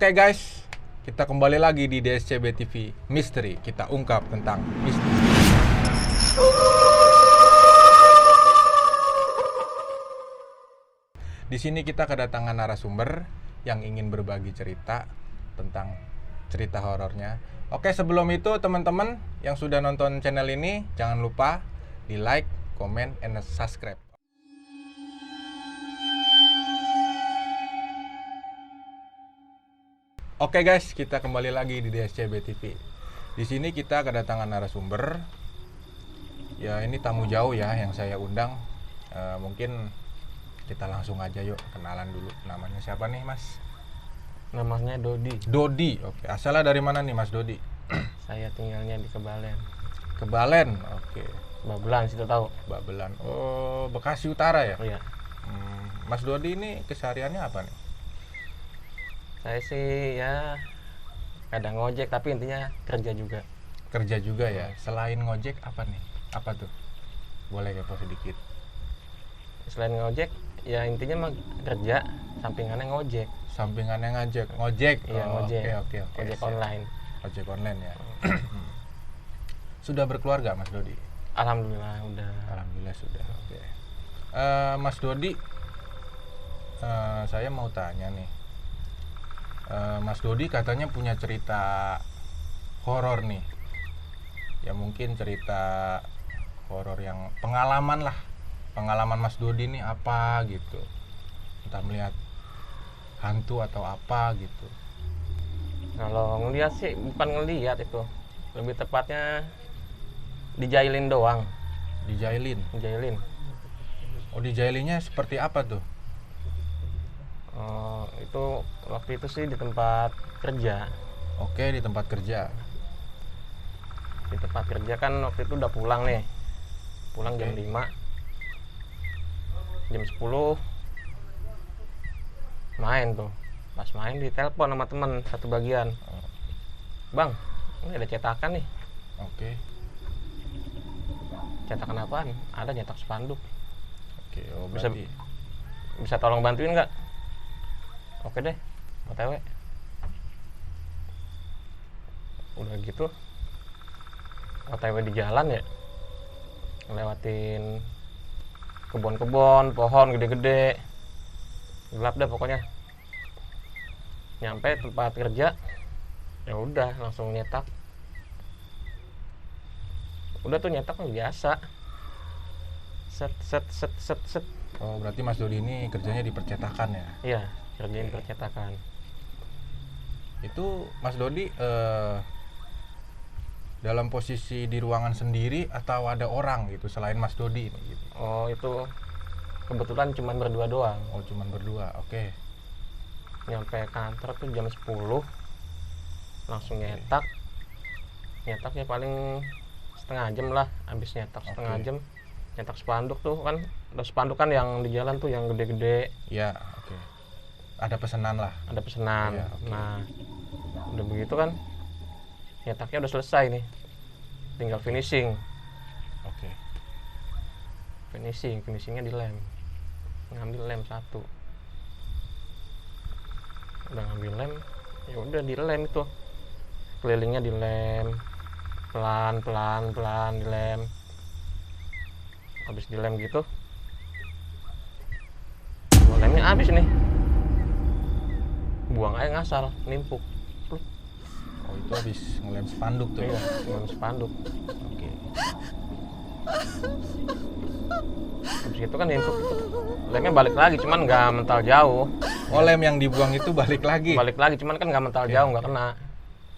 Oke guys, kita kembali lagi di DSCB TV Misteri. Kita ungkap tentang misteri. Di sini kita kedatangan narasumber yang ingin berbagi cerita tentang cerita horornya. Oke, sebelum itu teman-teman yang sudah nonton channel ini, jangan lupa di like, comment, and subscribe. Oke guys, kita kembali lagi di DSCB TV. Di sini kita kedatangan narasumber. Ya, ini tamu jauh ya yang saya undang. Mungkin kita langsung aja yuk kenalan dulu. Namanya siapa nih, Mas? Namanya Dodi. Dodi. Oke, asalnya dari mana nih, Mas Dodi? Saya tinggalnya di Kebalen. Kebalen. Oke. Babelan, situ tahu. Babelan. Oh, Bekasi Utara ya? Oh iya. Mas Dodi ini kesehariannya apa nih? Saya sih ya kadang ngojek, tapi intinya kerja juga. Kerja juga ya. Selain ngojek apa nih? Apa tuh? Boleh kepo sedikit. Selain ngojek, ya intinya mah kerja, sampingannya ngojek. Sampingannya ngojek. Iya, ngojek. Oke. Ojek online. Ojek online ya. Sudah berkeluarga Mas Dodi? Alhamdulillah udah. Alhamdulillah sudah. Oke. Mas Dodi, saya mau tanya nih. Mas Dodi katanya punya cerita horor nih. Ya mungkin cerita horor yang pengalaman lah. Pengalaman Mas Dodi nih apa gitu. Entah melihat hantu atau apa gitu. Kalau ngeliat sih bukan ngeliat itu. Lebih tepatnya dijailin doang. Dijailin. Dijailin. Oh, dijailinnya seperti apa tuh? Itu waktu itu sih di tempat kerja. Oke, di tempat kerja. Di tempat kerja kan waktu itu udah pulang nih. Pulang jam 5. Jam 10 main tuh. Pas main ditelepon sama teman satu bagian. Bang, ini ada cetakan nih. Oke. Cetakan apaan? Ada nyetak spanduk. Oke, oh berarti Bisa tolong bantuin nggak? Oke deh, OTW. Udah gitu OTW di jalan ya, ngelewatin kebun-kebun, pohon gede-gede, gelap deh pokoknya. Nyampe tempat kerja, ya udah langsung nyetak. Udah tuh nyetak biasa, set. oh berarti Mas Dodi ini kerjanya di percetakan ya? Iya, kerjain percetakan. Itu Mas Dodi dalam posisi di ruangan sendiri atau ada orang gitu selain Mas Dodi ini gitu? Oh, itu kebetulan cuma berdua doang. Oh, cuman berdua. Oke. Nyampe kantor tuh jam 10, langsung nyetak. Nyetaknya paling setengah jam lah, habis nyetak setengah jam. Nyetak spanduk tuh kan, ada spanduk kan yang di jalan tuh yang gede-gede. Ya, oke. Ada pesanan lah. Ada pesanan. Ya, okay. Nah, udah begitu kan, nyetaknya udah selesai nih, tinggal finishing. Oke. Finishingnya dilem. Ngambil lem satu. Udah ngambil lem, ya udah dilem itu. Kelilingnya dilem, pelan dilem. Habis dilem gitu, lemnya habis nih. Buang aja ngasal, nimpuk. Oh, itu habis ngelem spanduk tuh. Iya, ngelem spanduk. Oke. Habis itu kan nimpuk itu. Lemnya balik lagi, cuman nggak mental jauh. Oh, lem yang dibuang itu balik lagi? Balik lagi, cuman kan nggak mental jauh, nggak kena.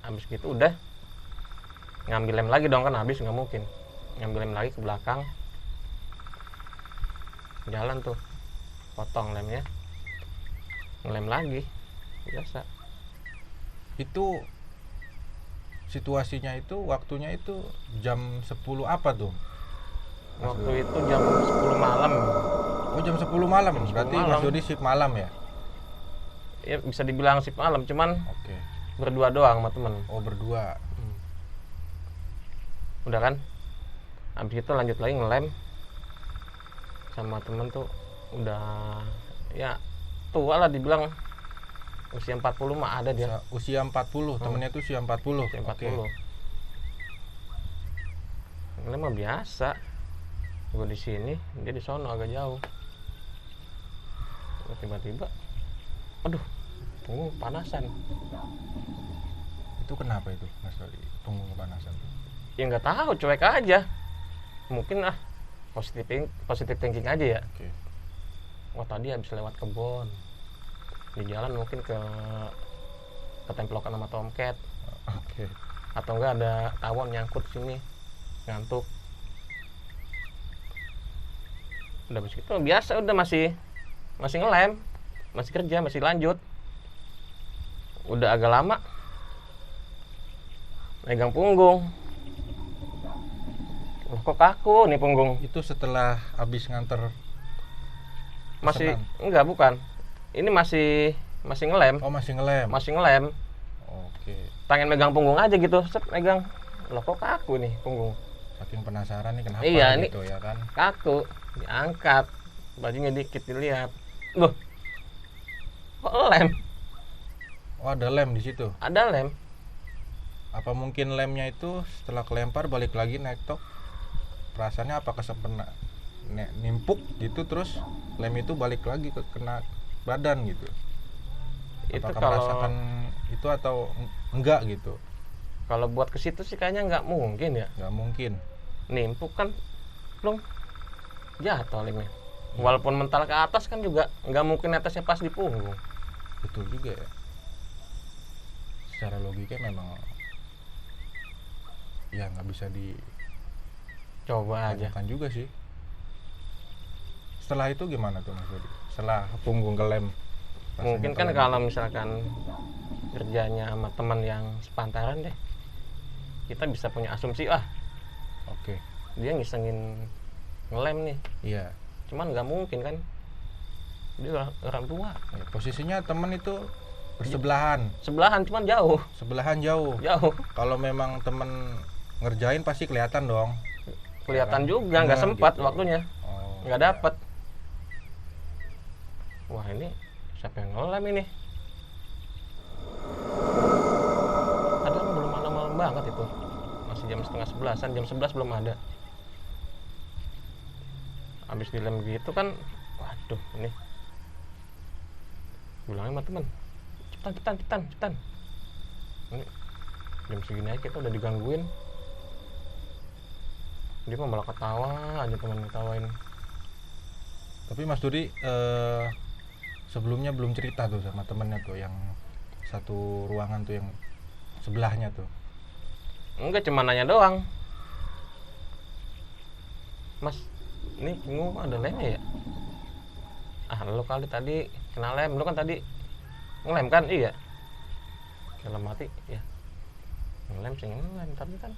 Habis gitu udah ngambil lem lagi dong, kan habis nggak mungkin. Ngambil lem lagi ke belakang. Jalan tuh, potong lemnya, ngelem lagi, biasa. Itu situasinya itu, waktunya itu jam 10 apa tuh? Waktu itu jam 10 malam. Oh, jam 10 malam. Jam 10 Berarti malam. Mas Dodi shift malam ya? Ya bisa dibilang shift malam, cuman Oke. berdua doang sama temen. Oh, berdua. Udah kan, habis itu lanjut lagi ngelem sama temen tuh. Udah ya tua lah dibilang, Usia 40 mah ada dia. Usia 40, temennya tuh usia 40. Usia Oke. 40. Ini mah biasa. Gue di sini, dia di sono agak jauh. Tiba-tiba, aduh, punggung panasan. Itu kenapa itu, Mas Dodi? Punggung kepanasan tuh? Ya nggak tahu, cuek aja. Mungkin positif thinking aja ya. Oke. Wah, tadi habis lewat kebun. Di jalan mungkin ketemplokan sama tomcat. Oke. Atau enggak ada tawon nyangkut sini, ngantuk. Udah begitu biasa, udah masih ngelem, masih kerja, masih lanjut. Udah agak lama megang punggung. Loh, kok kaku nih punggung? Itu setelah habis nganter Masih pesanan? enggak, bukan. Ini masih ngelem. Oh, masih ngelem. Masih ngelem. Oke. Pengen megang punggung aja gitu, set megang. Loh, kok kaku nih punggung? Saking penasaran nih kenapa Iya, gitu ya kan. Kaku, diangkat, bajunya dikit dilihat. Loh, kok lem? Oh, ada lem di situ. Ada lem. Apa mungkin lemnya itu setelah kelempar balik lagi naik tok? Perasaannya apa kesempena nimpuk gitu, terus lem itu balik lagi ke kena badan gitu? Itu Apakah kalau merasakan itu atau enggak gitu? kalau buat ke situ sih kayaknya nggak mungkin ya. Nggak mungkin. Nimpuk kan belum jatuh lemnya. Walaupun mental ke atas kan juga nggak mungkin atasnya pas di punggung. Betul juga ya. Secara logika memang ya nggak bisa Coba aja. dilakukan juga sih. Setelah itu gimana tuh Mas Dodi? Setelah punggung kelem, rasanya Mungkin kan kelem. kalau misalkan kerjanya sama teman yang sepantaran deh, kita bisa punya asumsi, Oke. dia ngisengin ngelem nih. Iya. Cuman nggak mungkin kan, dia orang tua. Ya, posisinya temen itu bersebelahan, Sebelahan, cuman jauh. sebelahan jauh. Kalau memang temen ngerjain pasti kelihatan dong. Kelihatan Ya kan? juga, nggak Nah, sempat gitu. waktunya, Oh, nggak iya. dapet. Wah, ini siapa yang ngelem ini? Padahal belum malam-malam banget itu, masih jam setengah 11-an, jam 11 belum ada. Habis dilem gitu kan, waduh, ini bilangnya sama temen, cepetan. Ini jam segini aja kita udah digangguin. Dia mah malah ketawa aja, teman ketawain. Tapi Mas Dodi sebelumnya belum cerita tuh sama temennya tuh yang satu ruangan tuh yang sebelahnya tuh. Enggak, cuma nanya doang. Mas, ini punggung ada lemnya ya? Lu kali tadi kena lem, lu kan tadi ngelem kan? Iya. Dalam mati, ya. Ngelem sih ngelem, tapi kan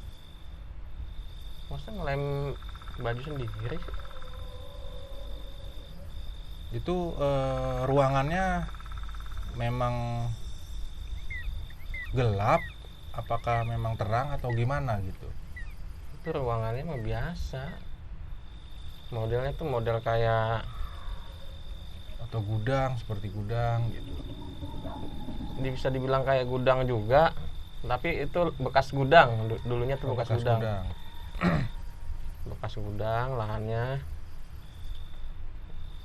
masa ngelem baju sendiri sih? Itu ruangannya memang gelap, apakah memang terang atau gimana gitu? Itu ruangannya mah biasa. Modelnya tuh model kayak Atau gudang, seperti gudang gitu. bisa dibilang kayak gudang juga, tapi itu bekas gudang. Dulunya tuh bekas gudang. Bekas gudang, lahannya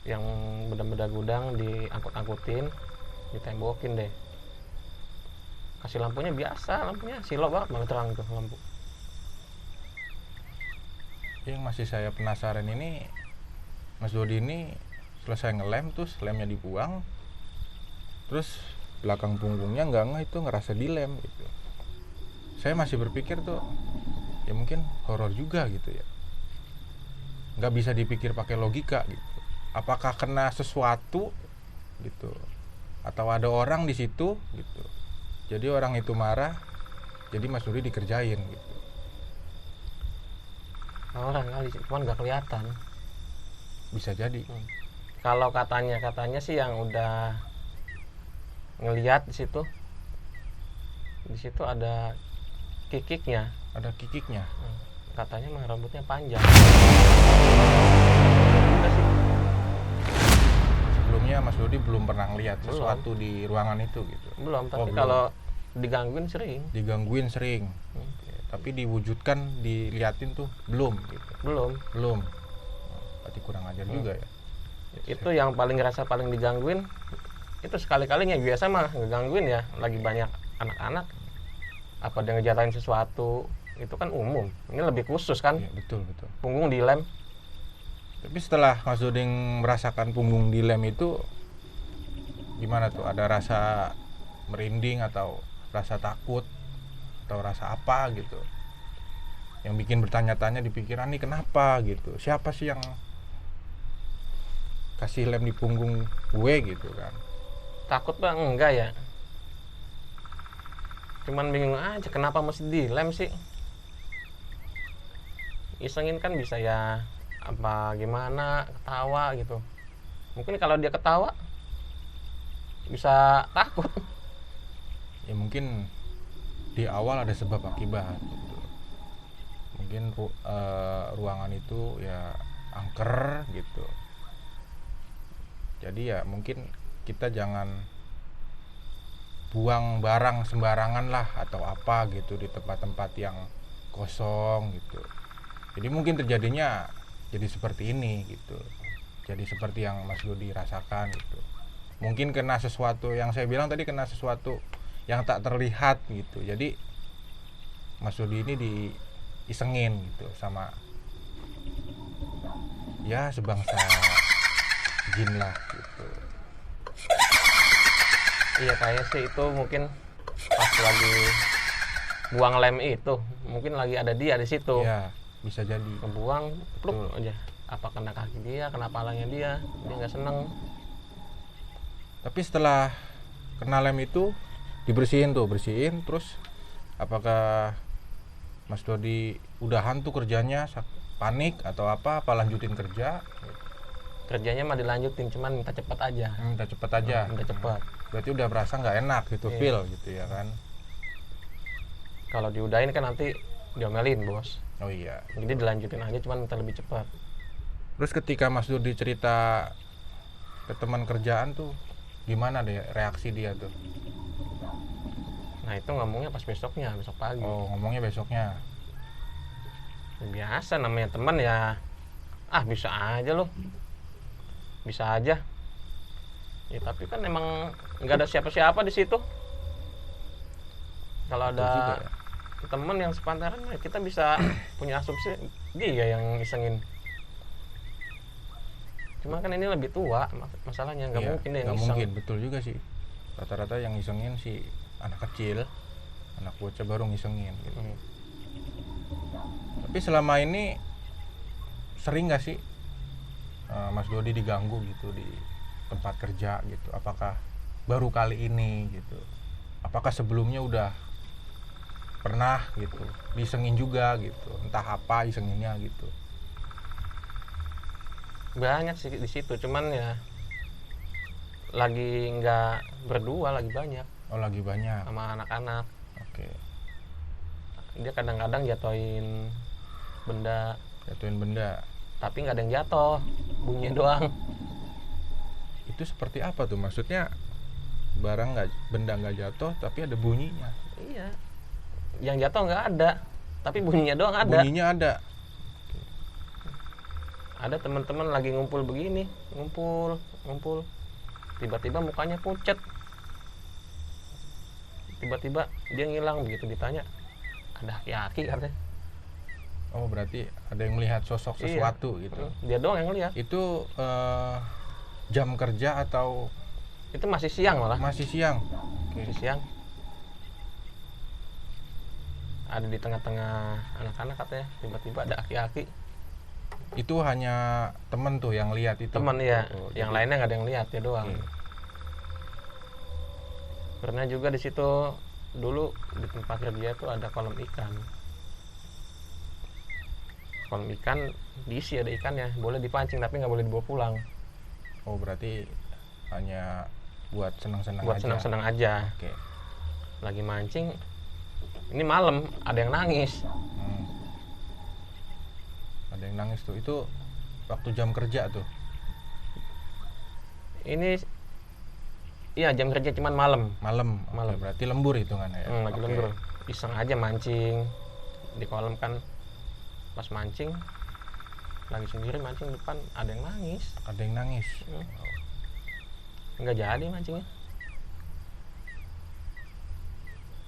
yang benda-benda gudang diangkut-angkutin, ditembokin deh. Kasih lampunya biasa, lampunya silo banget, malah terang tuh lampu. Yang masih saya penasaran ini, Mas Dodi ini selesai ngelem terus lemnya dibuang, terus belakang punggungnya nggak itu ngerasa dilem gitu. Saya masih berpikir tuh ya mungkin horor juga gitu ya, nggak bisa dipikir pakai logika gitu. Apakah kena sesuatu gitu, atau ada orang di situ gitu, jadi orang itu marah, jadi Mas Dodi dikerjain gitu. Orang kali, cuman nggak kelihatan. Bisa jadi. Kalau katanya sih yang udah ngelihat di situ ada kikiknya. Ada kikiknya. Katanya mah rambutnya panjang. Udah sih. Sebelumnya artinya Mas Dodi belum pernah lihat Belum. sesuatu di ruangan itu gitu. Belum, tapi belum. kalau digangguin sering. Digangguin sering. Tapi diwujudkan, diliatin tuh belum gitu. Belum. Berarti kurang ajar juga ya. Itu yang paling ngerasa paling digangguin itu sekali-kalinya. Biasa mah ngegangguin ya lagi banyak anak-anak, apa dia ngejatain sesuatu, itu kan umum. Ini lebih khusus kan. Iya, betul. Punggung dilem. Tapi setelah Mas Dodi merasakan punggung dilem itu gimana tuh? Ada rasa merinding atau rasa takut atau rasa apa gitu? Yang bikin bertanya-tanya di pikiran nih, kenapa gitu? Siapa sih yang kasih lem di punggung gue gitu kan? Takut bang? Enggak ya. Cuman bingung aja kenapa mesti dilem sih. Isengin kan bisa ya, apa gimana, ketawa gitu. Mungkin kalau dia ketawa bisa takut. Ya mungkin di awal ada sebab akibat gitu. Mungkin ruangan itu ya angker gitu. Jadi ya mungkin kita jangan buang barang sembarangan lah atau apa gitu di tempat-tempat yang kosong gitu. Jadi mungkin terjadinya jadi seperti ini gitu. Jadi seperti yang Mas Dodi rasakan gitu. Mungkin kena sesuatu yang saya bilang tadi, kena sesuatu yang tak terlihat gitu. Jadi Mas Dodi ini diisengin gitu sama ya sebangsa jin lah gitu. Iya kayaknya sih itu mungkin pas lagi buang lem itu, mungkin lagi ada dia di situ. Ya bisa jadi. Ngebuang, pluk aja. Apa kena kaki dia, kena palanya dia nggak seneng. Tapi setelah kena lem itu bersihin terus apakah Mas Dodi udahan tuh kerjanya, panik atau apa lanjutin kerja? Kerjanya mah dilanjutin, cuman minta cepat aja. Minta cepet aja. Minta cepat. Berarti udah merasa nggak enak gitu, Iya. feel gitu ya kan? Kalau diudahin kan nanti diomelin bos. Oh iya. Jadi dilanjutin aja, cuman minta lebih cepat. Terus ketika Mas Dodi cerita ke teman kerjaan tuh gimana deh reaksi dia tuh? Nah itu ngomongnya pas besok pagi. Oh, ngomongnya besoknya. Biasa namanya teman ya, bisa aja loh, bisa aja ya. Tapi kan emang nggak ada siapa-siapa di situ. Kalau Betul juga ada ya. teman yang sepantaran kita bisa punya asumsi dia yang isengin. Cuma kan ini lebih tua masalahnya, nggak Iya, mungkin dia yang nggak iseng. mungkin, betul juga sih. Rata-rata yang ngisengin si anak kecil, anak bocah baru ngisengin gitu. Tapi selama ini sering nggak sih Mas Dodi diganggu gitu di tempat kerja gitu? Apakah baru kali ini gitu? Apakah sebelumnya udah pernah gitu disengin juga gitu? Entah apa isenginnya gitu. Banyak sih di situ, cuman ya lagi nggak berdua, lagi banyak Oh, lagi banyak. sama anak-anak. Oke. Dia kadang-kadang jatuhin benda, Jatuhin benda. tapi nggak ada yang jatuh, bunyinya doang. Itu seperti apa tuh? Maksudnya benda nggak jatuh tapi ada bunyinya. Iya, yang jatuh nggak ada, tapi bunyinya doang ada. Bunyinya ada. Ada teman-teman lagi ngumpul begini, ngumpul, tiba-tiba mukanya pucat, tiba-tiba dia ngilang. Begitu ditanya, ada aki-aki katanya. Oh, berarti ada yang melihat sosok sesuatu gitu. Dia doang yang lihat. Itu jam kerja atau Itu masih siang malah. masih siang? Oke. Masih siang. Ada di tengah-tengah anak-anak katanya, tiba-tiba ada aki-aki. Itu hanya temen tuh yang lihat itu. Teman ya, Oh, yang jadi- lainnya nggak ada yang lihat, dia doang. Oke. Pernah juga di situ dulu di tempat kerja itu ada kolam ikan. Kolam ikan diisi ada ikannya, boleh dipancing tapi nggak boleh dibawa pulang. Oh, berarti hanya buat senang-senang Buat aja. senang-senang aja. Oke. Lagi mancing, ini malam ada yang nangis. Hmm. Ada yang nangis tuh. Itu waktu jam kerja tuh. Ini iya jam kerja cuman malam. Malam. Oke, Malam. berarti lembur hitungannya ya. Lagi Oke. lembur. Iseng aja mancing di kolam kan. Pas mancing lagi sendiri mancing depan ada yang nangis. Ada yang nangis. Nggak jadi mancingnya.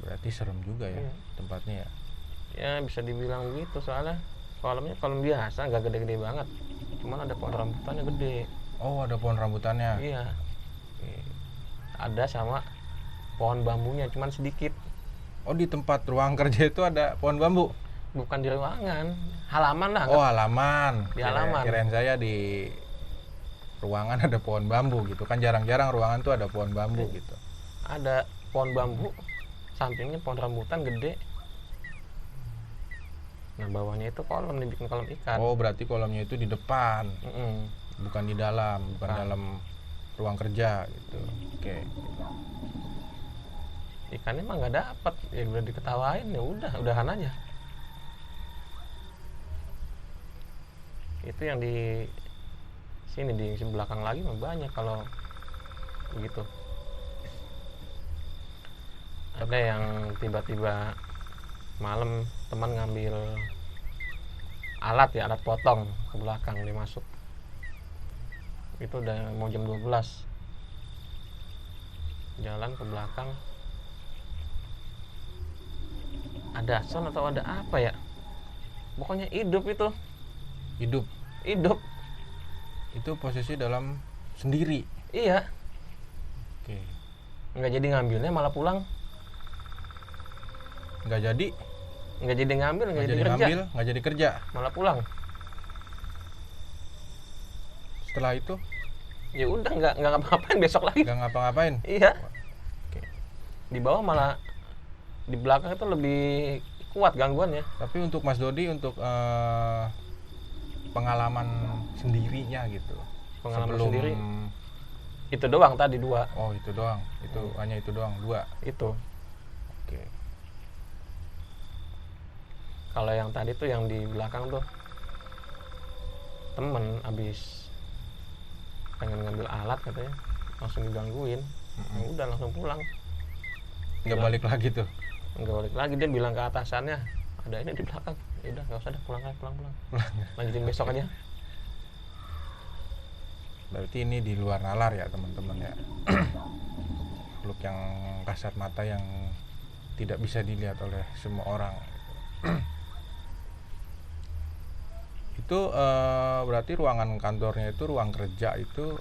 Berarti serem juga ya Iya. tempatnya ya. Ya bisa dibilang begitu soalnya kolamnya kolam biasa nggak gede-gede banget. Cuman ada pohon rambutannya gede. Oh, ada pohon rambutannya. Iya. Ada sama pohon bambunya cuman sedikit. Oh, di tempat ruang kerja itu ada pohon bambu. Bukan di ruangan, halaman lah. Oh, halaman. Di halaman. Kirain saya di ruangan ada pohon bambu gitu. Kan jarang-jarang ruangan tuh ada pohon bambu gitu. Ada pohon bambu, sampingnya pohon rambutan gede. Nah bawahnya itu kolam, dibikin kolam ikan. Oh, berarti kolamnya itu di depan, Mm-mm. bukan di dalam, bukan Bukan. dalam ruang kerja gitu. Oke. Ikannya mah nggak dapet, ya udah diketawain ya udahan aja. Itu yang di sini di belakang lagi mah banyak kalau begitu. Ada yang tiba-tiba malam teman ngambil alat potong ke belakang dia masuk. Itu udah mau jam 12. Jalan ke belakang. Ada son atau ada apa ya? Pokoknya hidup itu. Hidup. Hidup. Itu posisi dalam sendiri. Iya. Oke. Nggak jadi ngambilnya malah pulang. Nggak jadi, Nggak jadi ngambil, nggak nggak jadi jadi kerja. ngambil, nggak jadi kerja. Malah pulang. Setelah itu Ya udah nggak ngapa-ngapain besok lagi. nggak ngapa-ngapain. Iya. Oke. Di bawah malah di belakang itu lebih kuat gangguannya. Tapi untuk Mas Dodi untuk pengalaman sendirinya gitu. Pengalaman Sebelum- sendiri itu doang tadi 2. Oh, itu doang. Itu hanya itu doang, 2. Itu. Oke. Kalau yang tadi tuh yang di belakang tuh temen abis pengen ngambil alat katanya langsung digangguin. Ya udah langsung pulang. Nggak Pulang. balik lagi tuh. Nggak balik lagi, dia bilang ke atasannya ada ini di belakang. Ya udah nggak usah dah, pulang lanjutin besok aja. Berarti ini di luar nalar ya teman-teman ya. Makhluk yang kasat mata yang tidak bisa dilihat oleh semua orang. Itu berarti ruangan kantornya itu, ruang kerja itu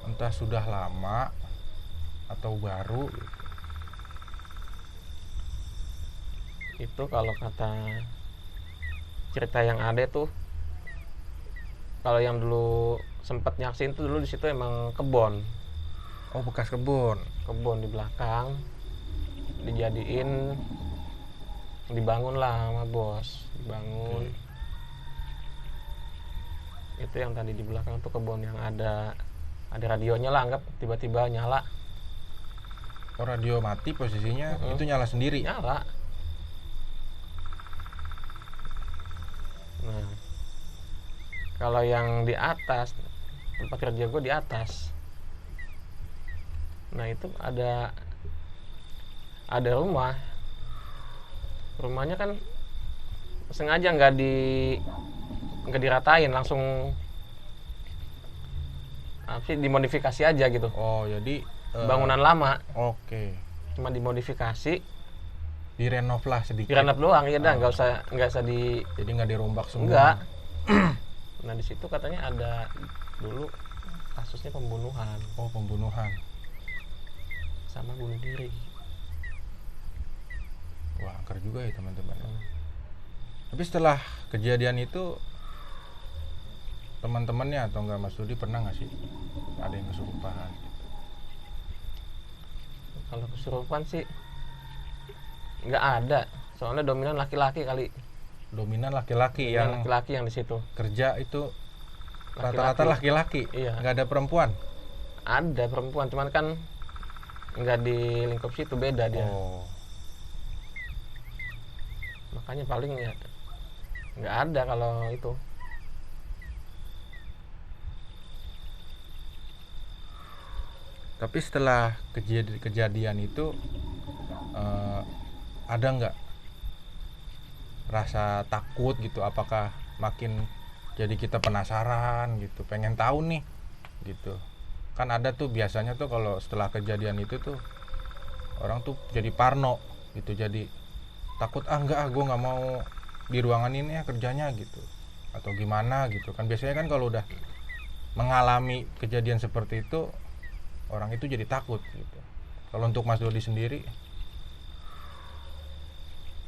entah sudah lama atau baru gitu. Itu kalau kata cerita yang ada tuh, kalau yang dulu sempat nyaksin tuh dulu di situ emang kebon Oh, bekas kebun. di belakang dijadiin, dibangun lah sama bos, dibangun. Itu yang tadi di belakang tuh kebun yang ada radionya lah, anggap tiba-tiba nyala. Oh, radio mati posisinya, Mm-mm. itu nyala sendiri. Nyala. Nah, kalau yang di atas, tempat kerja gue di atas. Nah itu ada rumah. Rumahnya kan sengaja nggak diratain, langsung apa sih, dimodifikasi aja gitu. Oh, jadi Bangunan lama, Oke. cuma dimodifikasi, Direnov lah sedikit. direnov doang, ya dah, nggak usah di. Jadi nggak dirombak semua. Enggak. Nah di situ katanya ada dulu kasusnya pembunuhan Oh, pembunuhan. sama bunuh diri. Wah, angker juga ya teman-teman. Tapi setelah kejadian itu teman-temannya atau enggak Mas Dudi pernah nggak sih ada yang kesurupan? Kalau kesurupan sih nggak ada, soalnya dominan laki-laki kali. Dominan laki-laki yang Laki-laki yang di situ. kerja itu Laki-laki. rata-rata laki-laki. Iya. Nggak ada perempuan. Ada perempuan, cuman kan nggak di lingkup situ, beda dia. Oh, Makanya paling ya nggak ada kalau itu. Tapi setelah kejadian itu ada nggak rasa takut gitu? Apakah makin jadi kita penasaran gitu, pengen tahu nih gitu? Kan ada tuh biasanya tuh kalau setelah kejadian itu tuh orang tuh jadi parno gitu, jadi takut, enggak, gue nggak mau di ruangan ini ya kerjanya gitu, atau gimana gitu kan. Biasanya kan kalau udah mengalami kejadian seperti itu, orang itu jadi takut gitu. Kalau untuk Mas Dodi sendiri?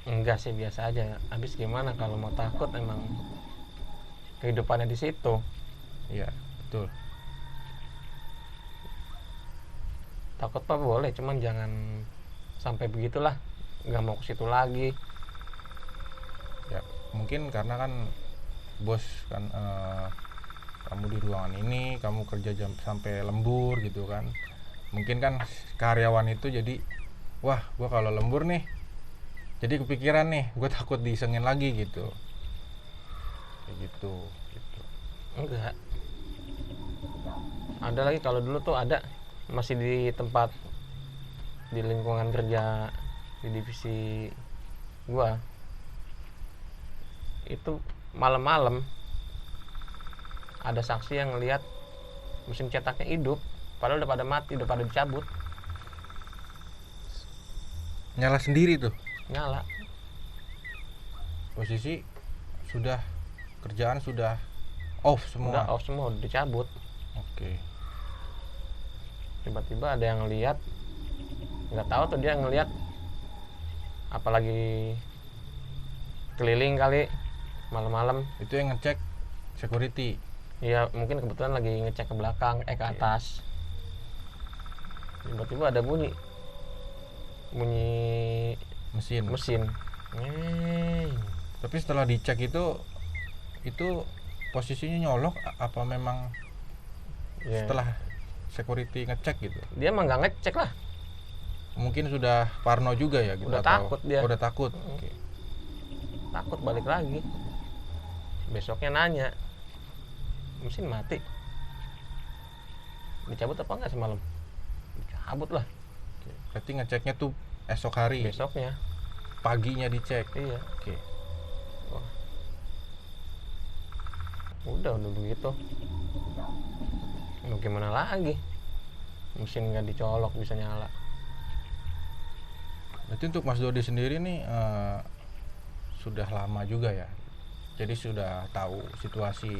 Enggak sih, biasa aja. Habis gimana kalau mau takut, emang kehidupannya di situ. Iya, betul. Takut pak boleh, cuman jangan sampai begitulah, nggak mau ke situ lagi. Ya mungkin karena kan bos kan, kamu di ruangan ini, kamu kerja jam sampai lembur gitu kan. Mungkin kan karyawan itu jadi, wah gue kalau lembur nih jadi kepikiran nih, gue takut disengin lagi gitu, kayak gitu. Enggak, ada lagi. Kalau dulu tuh ada, masih di tempat, di lingkungan kerja di divisi gua, itu malam-malam ada saksi yang ngelihat mesin cetaknya hidup, padahal udah pada mati, udah pada dicabut. Nyala sendiri tuh, Nyala. posisi sudah, kerjaan sudah off semua. Udah off semua, udah dicabut. Oke. Tiba-tiba ada yang lihat, nggak tahu tuh dia ngelihat, apalagi keliling kali malam-malam. Itu yang ngecek security. Iya, mungkin kebetulan lagi ngecek ke belakang, ke atas. Tiba-tiba ada bunyi Mesin. Ngeng. Tapi setelah dicek itu posisinya nyolok apa memang Ya, setelah security ngecek gitu? dia emang nggak ngecek lah. Mungkin sudah parno juga ya gitu. Udah atau takut dia. Udah takut. Oke. Takut balik lagi. Besoknya nanya, mesin mati, dicabut apa enggak semalam? Dicabut lah. Oke. Berarti ngeceknya tuh esok hari. Besoknya. Paginya dicek. Iya. Oke. Wah. Udah begitu. Mau gimana lagi? Mesin nggak dicolok bisa nyala. Berarti untuk Mas Dodi sendiri nih sudah lama juga ya. Jadi sudah tahu situasi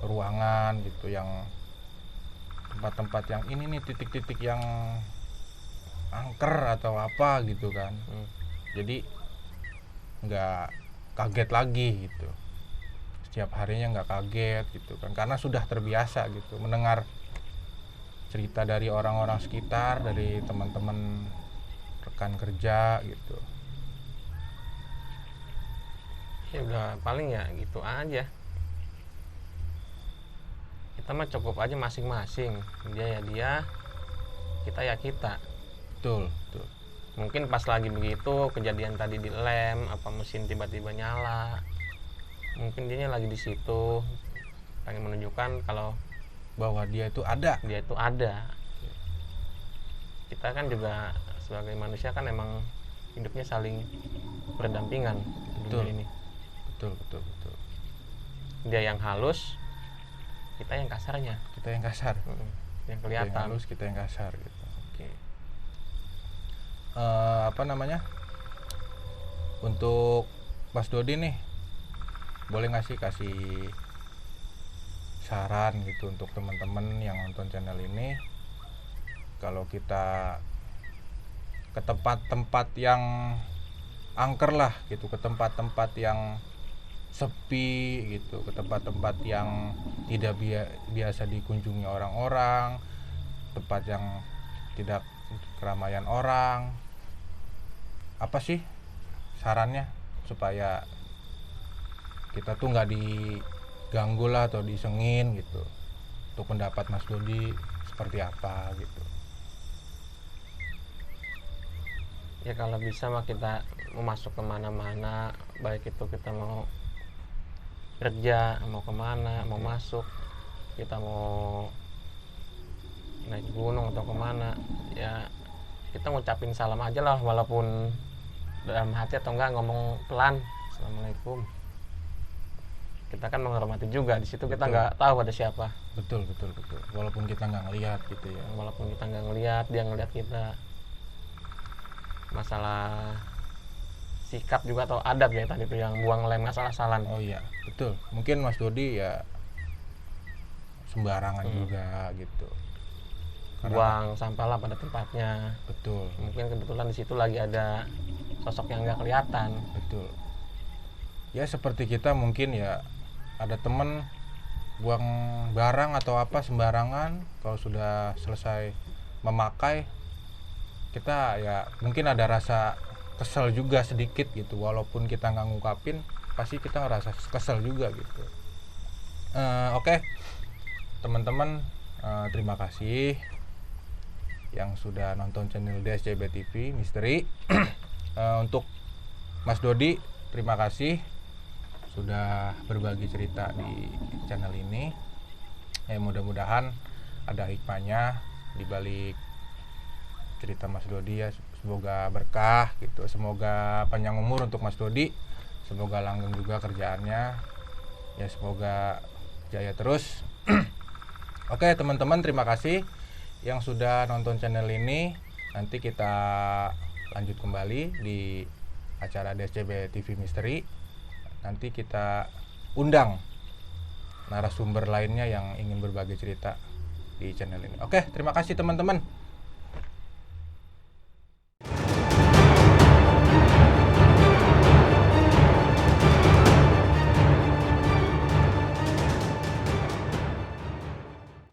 ruangan gitu, yang tempat-tempat yang ini nih, titik-titik yang angker atau apa gitu kan. Jadi nggak kaget lagi gitu, setiap harinya nggak kaget gitu kan, karena sudah terbiasa gitu mendengar cerita dari orang-orang sekitar, dari teman-teman rekan kerja gitu. Ya udah, paling ya gitu aja. Kita mah cukup aja masing-masing. Dia ya dia, kita ya kita. Betul, betul. Mungkin pas lagi begitu kejadian tadi di lem, apa mesin tiba-tiba nyala, mungkin dia lagi di situ pengen menunjukkan kalau Bahwa dia itu ada. dia itu ada. Kita kan juga sebagai manusia kan emang hidupnya saling berdampingan di Betul. dunia ini. Betul. Dia yang halus, kita yang kasarnya. Kita yang kasar. Yang Kita yang kelihatan. halus, kita yang kasar gitu. Oke. Apa namanya? Untuk Mas Dodi nih, boleh nggak sih kasih saran gitu untuk teman-teman yang nonton channel ini, kalau kita ke tempat-tempat yang angker lah gitu, ke tempat-tempat yang sepi gitu, ke tempat-tempat yang tidak biasa dikunjungi orang-orang, tempat yang tidak keramaian orang, apa sih sarannya supaya kita tuh nggak diganggu lah atau disengin gitu? Untuk pendapat Mas Dodi seperti apa gitu? Ya kalau bisa mah kita mau masuk kemana-mana, baik itu kita mau kerja, mau kemana, mau masuk, kita mau naik gunung atau kemana, ya kita ngucapin salam aja lah, walaupun dalam hati atau enggak ngomong pelan, assalamualaikum. Kita kan menghormati juga, di situ kita Betul. nggak tahu ada siapa. Betul. Walaupun kita nggak ngelihat gitu ya. Walaupun kita nggak ngelihat, dia ngelihat kita. Masalah sikap juga atau adab ya tadi tuh yang buang lem masalah salan. Oh iya, betul. Mungkin Mas Dodi ya sembarangan juga gitu. Buang sampah lah pada tempatnya. Betul. Mungkin kebetulan di situ lagi ada sosok yang nggak kelihatan. Betul. Ya seperti kita mungkin ya ada temen buang barang atau apa sembarangan, kalau sudah selesai memakai kita ya mungkin ada rasa kesel juga sedikit gitu, walaupun kita nggak ngungkapin pasti kita ngerasa kesel juga gitu. Oke. Teman-teman, terima kasih yang sudah nonton channel DSJB TV Misteri. Untuk Mas Dodi, terima kasih sudah berbagi cerita di channel ini. Mudah-mudahan ada hikmahnya di balik cerita Mas Dodi ya. Semoga berkah gitu. Semoga panjang umur untuk Mas Dodi. Semoga langgeng juga kerjaannya. Ya semoga jaya terus. Oke teman-teman, terima kasih yang sudah nonton channel ini. Nanti kita lanjut kembali di acara DSJB TV Misteri. Nanti kita undang narasumber lainnya yang ingin berbagi cerita di channel ini. Oke, terima kasih teman-teman.